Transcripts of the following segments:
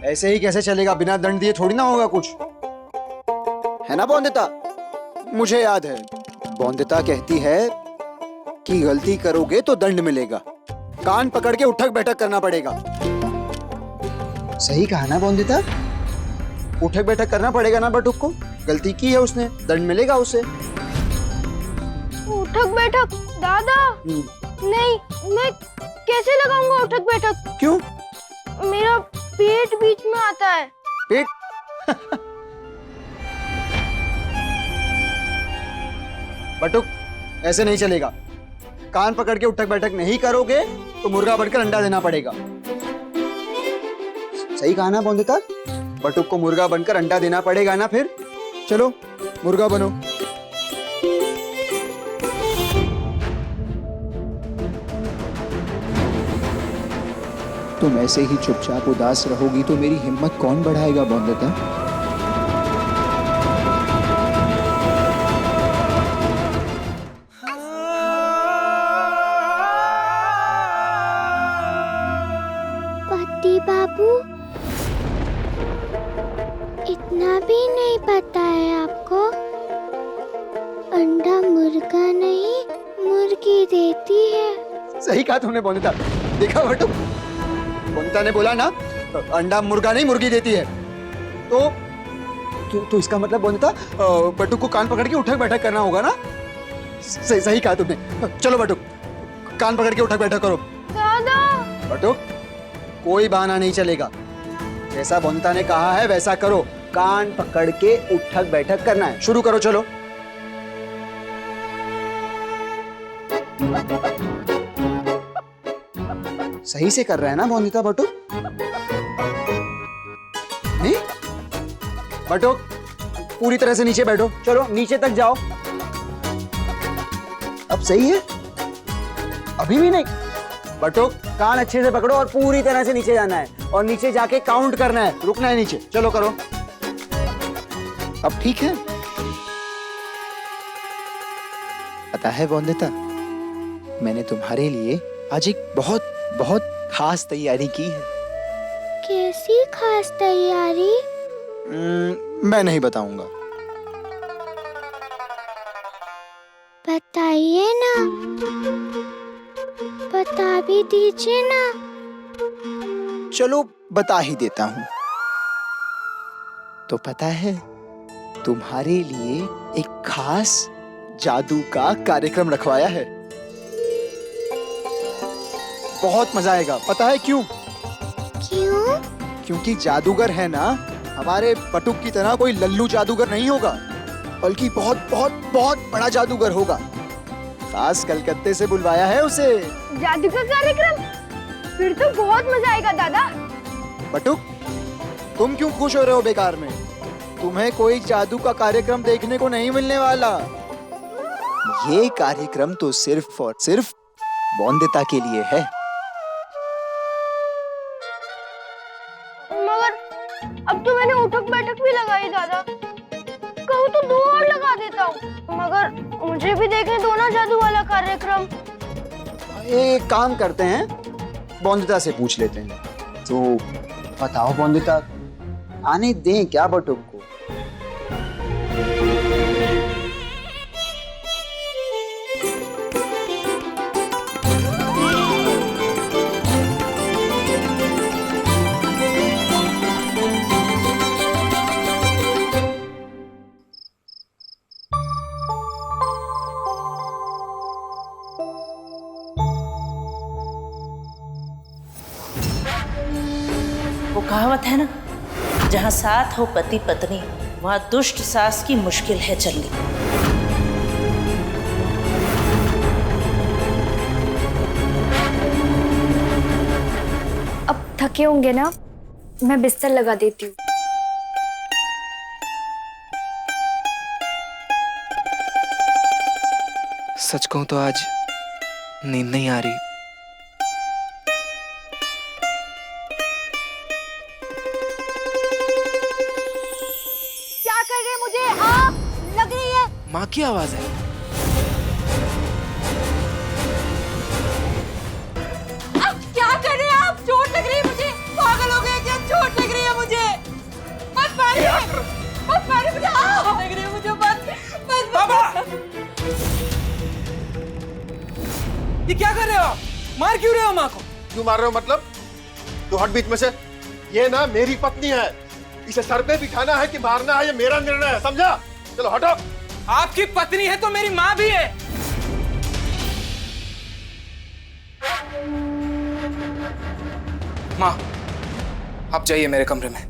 ऐसे ही कैसे चलेगा? बिना दंड दिए थोड़ी ना होगा कुछ, है ना बौंदिता? मुझे याद है, बौंदिता कहती है कि गलती करोगे तो दंड मिलेगा, कान पकड़ के उठक बैठक करना पड़ेगा। सही कहा ना बौंदिता? उठक बैठक करना पड़ेगा ना बटुक को? गलती की है उसने, दंड मिलेगा उसे। उठक बैठक दादा? नहीं, मैं कैसे लगाऊंगा उठक बैठक? क्यों? मेरा पेट बीच में आता है। पेट? बटुक, ऐसे नहीं चलेगा। कान पकड़ के उठक बैठक नहीं करोगे तो मुर्गा बनकर अंडा देना पड़ेगा। सही कहा ना बौंदिता? बटुक को मुर्गा बनकर अंडा देना पड़ेगा ना। फिर चलो मुर्गा बनो। तुम ऐसे ही चुपचाप उदास रहोगी तो मेरी हिम्मत कौन बढ़ाएगा बौंदिता? पति बाबू, इतना भी नहीं पता है आपको? अंडा मुर्गा नहीं, मुर्गी देती है। सही कहा तुमने बौंदिता। देखा बटुक, बौंदिता ने बोला ना, अंडा मुर्गा नहीं मुर्गी देती है। तो इसका मतलब बौंदिता, बटुक को कान पकड़ के उठक बैठक करना होगा ना? सही कहा तुमने। चलो बटुक, कान पकड़ के उठक बैठक करो। दादा। बटुक, कोई बहाना नहीं चलेगा। जैसा बौंदिता ने कहा है वैसा करो। कान पकड़ के उठक बैठक करना है। शुरू करो, चलो। सही से कर रहा है ना बौंदिता बटुक? नहीं? बटुक, पूरी तरह से नीचे बैठो। चलो नीचे तक जाओ। अब सही है? अभी भी नहीं? बटुक, कान अच्छे से पकड़ो और पूरी तरह से नीचे जाना है और नीचे जाके काउंट करना है, रुकना है नीचे। चलो करो। अब ठीक है? पता है बौंदिता, मैंने तुम्हारे लिए आज एक बहुत बहुत खास तैयारी की है। कैसी खास तैयारी? मैं नहीं बताऊंगा। बताइए ना, बता भी दीजिए ना। चलो बता ही देता हूँ। तो पता है, तुम्हारे लिए एक खास जादू का कार्यक्रम रखवाया है। बहुत मजा आएगा। पता है क्यों? क्यों? क्योंकि जादूगर है ना, हमारे बटुक की तरह कोई लल्लू जादूगर नहीं होगा, बल्कि बहुत बहुत बहुत बड़ा जादूगर होगा। खास कलकत्ते से बुलवाया है उसे। जादू का कार्यक्रम? फिर तो बहुत मजा आएगा दादा। बटुक, तुम क्यों खुश हो रहे हो बेकार में? तुम्हें कोई जादू का कार्यक्रम देखने को नहीं मिलने वाला। ये कार्यक्रम तो सिर्फ और सिर्फ बौंदिता के लिए है। मगर अब तो मैंने उठक बैठक भी लगाई दादा। कहूँ तो 2 और लगा देता हूँ। मगर मुझे भी देखने दो ना जादू वाला कार्यक्रम। एक काम करते हैं, बौंदिता से पूछ लेते हैं। तो बताओ बौंदिता, आने दें क्या बटुक को? वो कहावत है ना, जहाँ साथ हो पति पत्नी वहाँ दुष्ट सास की मुश्किल है चलनी। अब थके होंगे ना, मैं बिस्तर लगा देती हूँ। सच कहूं तो आज नींद नहीं आ रही। क्या कर रहे हैं? मुझे आग लग रही है। माँ की आवाज है। क्या कर रहे हैं आप? चोट लग रही है मुझे। पागल हो गए क्या? चोट लग रही है मुझे। क्या कर रहे हो आप? मार क्यों रहे हो माँ को? क्यों मार रहे हो मतलब? तू हट बीच में से। ये ना मेरी पत्नी है, इसे सर पे बिठाना है कि मारना है ये मेरा निर्णय है, समझा? चलो हटो। आपकी पत्नी है तो मेरी माँ भी है। माँ, आप जाइए मेरे कमरे में।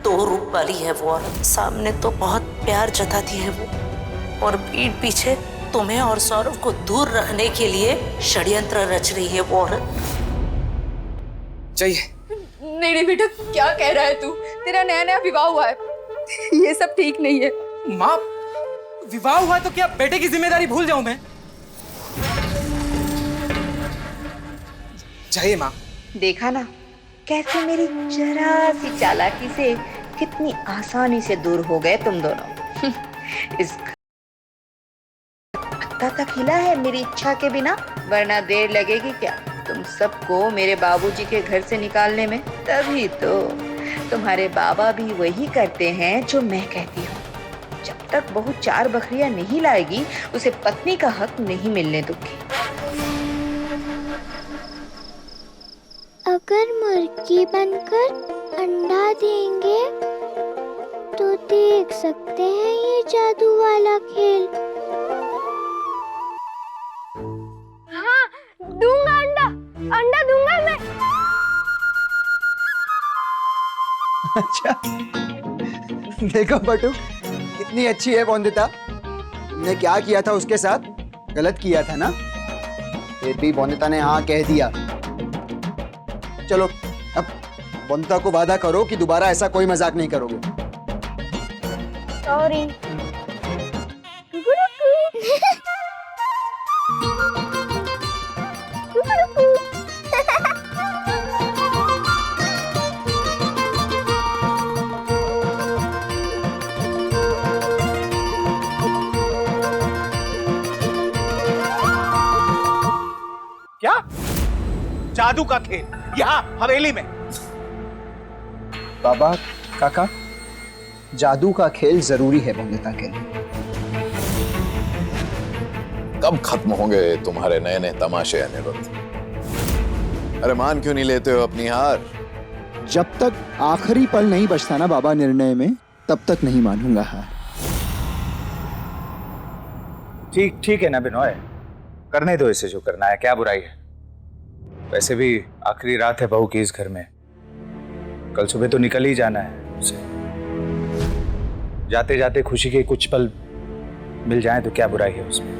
2 रूप वाली है वो औरत। सामने तो बहुत प्यार जताती है वो, और पीठ पीछे तुम्हें और सौरभ को दूर रखने के लिए षड्यंत्र रच रही है वो औरत। जाइए। नहीं बेटा, क्या कह रहा है तू? तेरा नया नया विवाह हुआ है, ये सब ठीक नहीं है। माँ, विवाह हुआ तो क्या बेटे की जिम्मेदारी भूल जाऊं मैं? जाइए माँ। देखा ना कैसे मेरी जरा सी चालाकी से कितनी आसानी से दूर हो गए तुम दोनों। इस पत्ता तक हिला है मेरी इच्छा के बिना, वरना देर लगेगी क्या तुम सबको मेरे बाबूजी के घर से निकालने में? तभी तो तुम्हारे बाबा भी वही करते हैं जो मैं कहती हूँ। जब तक बहू 4 बकरियां नहीं लाएगी उसे पत्नी का हक नहीं मिलने दूंगी। अगर मुर्गी बनकर अंडा देंगे तो देख सकते हैं ये जादू वाला खेल। हाँ, दूंगा अंडा, अंडा दूंगा मैं। अच्छा, देखो बटू कितनी अच्छी है बोंदिता। तुमने क्या किया था उसके साथ? गलत किया था ना? फिर भी बोंदिता ने हाँ कह दिया। चलो अब बोंदिता को वादा करो कि दोबारा ऐसा कोई मजाक नहीं करोगे। सॉरी। क्या? जादू का खेल यहाँ हवेली में? बाबा, काका, जादू का खेल जरूरी है बोंदिता के लिए। कब खत्म होंगे तुम्हारे नए नए तमाशे अनिरुद्ध? अरे मान क्यों नहीं लेते हो अपनी हार? जब तक आखिरी पल नहीं बचता ना बाबा निर्णय में, तब तक नहीं मानूंगा हार। ठीक है ना बिनोय, करने दो इसे जो करना है, क्या बुराई है? वैसे भी आखिरी रात है बहू की इस घर में, कल सुबह तो निकल ही जाना है उसे। जाते जाते खुशी के कुछ पल मिल जाए तो क्या बुराई है उसमें?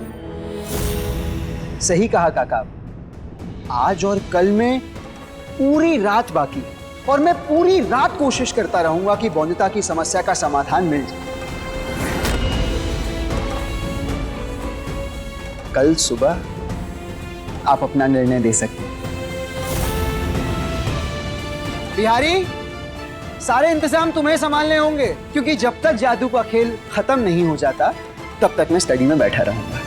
सही कहा काका। आज और कल में पूरी रात बाकी है और मैं पूरी रात कोशिश करता रहूंगा कि बोंदिता की समस्या का समाधान मिल जाए। कल सुबह आप अपना निर्णय दे सकते हैं। बिहारी, सारे इंतजाम तुम्हें संभालने होंगे, क्योंकि जब तक जादू का खेल खत्म नहीं हो जाता तब तक मैं स्टडी में बैठा रहूंगा।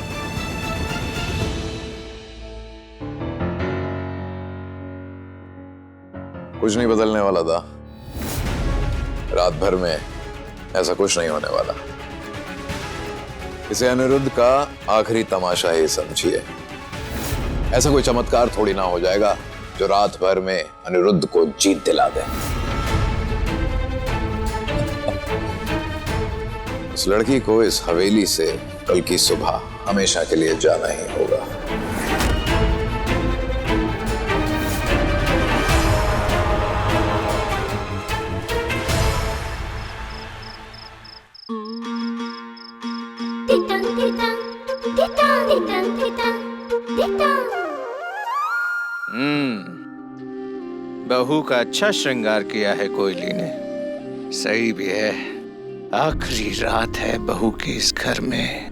कुछ नहीं बदलने वाला था। रात भर में ऐसा कुछ नहीं होने वाला। इसे अनिरुद्ध का आखिरी तमाशा ही समझिए। ऐसा कोई चमत्कार थोड़ी ना हो जाएगा जो रात भर में अनिरुद्ध को जीत दिला दे। इस लड़की को इस हवेली से कल की सुबह हमेशा के लिए जाना ही होगा। बहू का अच्छा श्रृंगार किया है कोयली ने। सही भी है, आखिरी रात है बहू की इस घर में।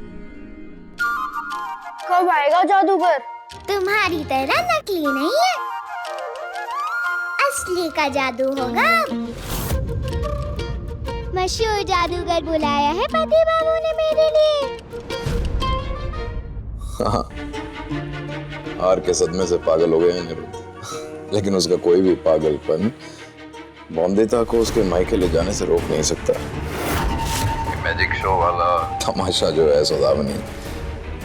कब आएगा जादूगर? तुम्हारी तरह नकली नहीं है, असली का जादू होगा। मशहूर जादूगर बुलाया है पति बाबू ने मेरे लिए। हाँ, हार के सदमे से पागल हो गए अनिरुद्ध, लेकिन उसका कोई भी पागलपन बोंदिता को उसके मायके ले जाने से रोक नहीं सकता। मैजिक शो वाला तमाशा जो है सौदामिनी,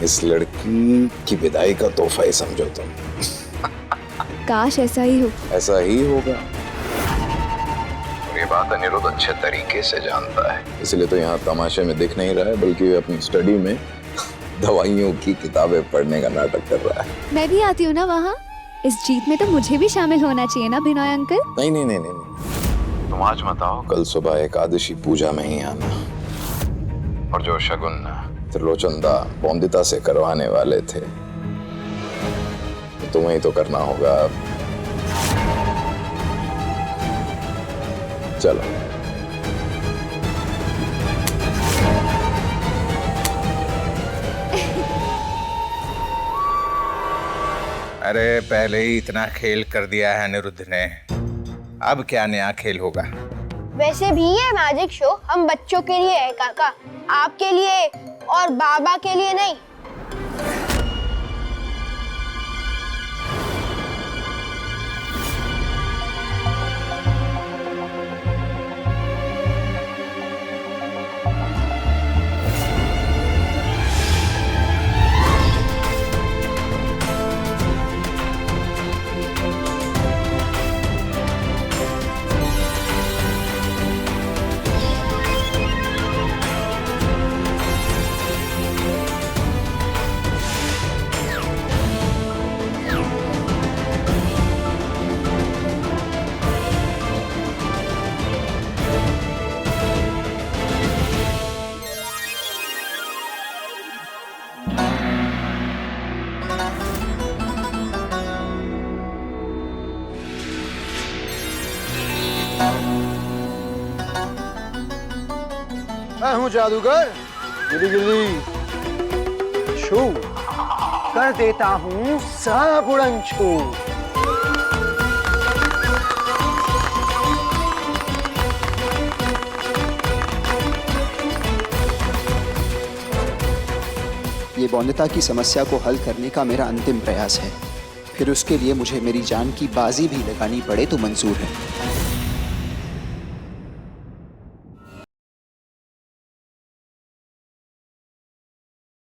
इस लड़की की विदाई का तोहफा ही समझो तुम। काश ऐसा ही हो। ऐसा ही होगा, और ये बात अनिरुद्ध अच्छे तरीके से जानता है, इसलिए तो यहाँ तमाशे में दिख नहीं रहा है, बल्कि अपनी स्टडी में दवाइयों की किताबें पढ़ने का नाटक कर रहा है। मैं भी आती हूँ ना वहाँ। इस जीत में तो मुझे भी शामिल होना चाहिए ना बिनोय अंकल। नहीं नहीं नहीं नहीं, तुम आज मत आओ, कल सुबह एकादशी पूजा में ही आना। और जो शगुन त्रिलोचनदा बोंदिता से करवाने वाले थे, तो तुम्हें ही तो करना होगा। चलो। अरे पहले ही इतना खेल कर दिया है अनिरुद्ध ने, अब क्या नया खेल होगा? वैसे भी ये मैजिक शो हम बच्चों के लिए है काका, आपके लिए और बाबा के लिए नहीं। मैं हूँ जादूगर, जल्दी जल्दी छू कर देता हूँ सब उड़न छू। ये बोंदिता की समस्या को हल करने का मेरा अंतिम प्रयास है, फिर उसके लिए मुझे मेरी जान की बाजी भी लगानी पड़े तो मंजूर है।